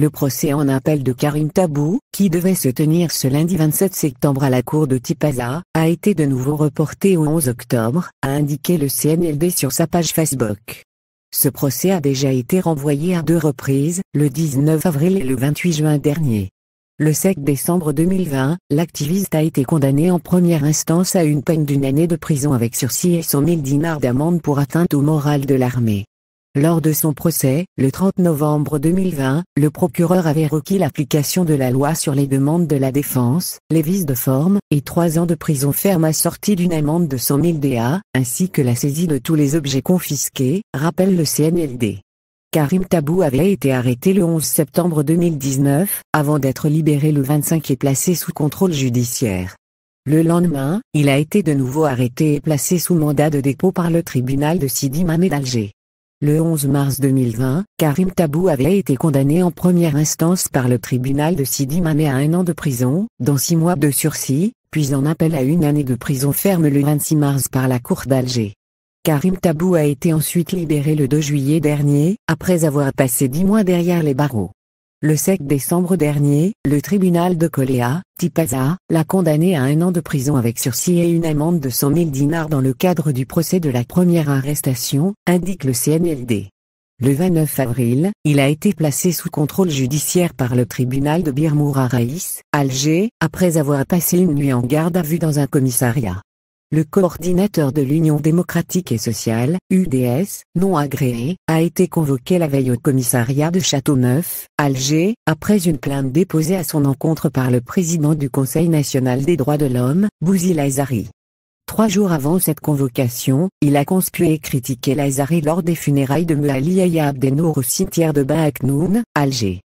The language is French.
Le procès en appel de Karim Tabou, qui devait se tenir ce lundi 27 septembre à la cour de Tipaza, a été de nouveau reporté au 11 octobre, a indiqué le CNLD sur sa page Facebook. Ce procès a déjà été renvoyé à 2 reprises, le 19 avril et le 28 juin dernier. Le 7 décembre 2020, l'activiste a été condamné en première instance à une peine d'1 année de prison avec sursis et 100 000 dinars d'amende pour atteinte au moral de l'armée. Lors de son procès, le 30 novembre 2020, le procureur avait requis l'application de la loi sur les demandes de la défense, les vices de forme, et 3 ans de prison ferme assortis d'une amende de 100 000 DA, ainsi que la saisie de tous les objets confisqués, rappelle le CNLD. Karim Tabou avait été arrêté le 11 septembre 2019, avant d'être libéré le 25 et placé sous contrôle judiciaire. Le lendemain, il a été de nouveau arrêté et placé sous mandat de dépôt par le tribunal de Sidi Mamet d'Alger. Le 11 mars 2020, Karim Tabou avait été condamné en première instance par le tribunal de Sidi Mamet à 1 an de prison, dont 6 mois de sursis, puis en appel à 1 année de prison ferme le 26 mars par la cour d'Alger. Karim Tabou a été ensuite libéré le 2 juillet dernier, après avoir passé 10 mois derrière les barreaux. Le 7 décembre dernier, le tribunal de Koléa, Tipaza, l'a condamné à 1 an de prison avec sursis et une amende de 100 000 dinars dans le cadre du procès de la première arrestation, indique le CNLD. Le 29 avril, il a été placé sous contrôle judiciaire par le tribunal de Bir Moura Raïs, Alger, après avoir passé une nuit en garde à vue dans un commissariat. Le coordinateur de l'Union démocratique et sociale, UDS, non agréé, a été convoqué la veille au commissariat de Châteauneuf, Alger, après une plainte déposée à son encontre par le président du Conseil national des droits de l'homme, Bouzid Azari. 3 jours avant cette convocation, il a conspué et critiqué l'Azari lors des funérailles de Meali Aya Abdenour au cimetière de Ben Aknoun, Alger.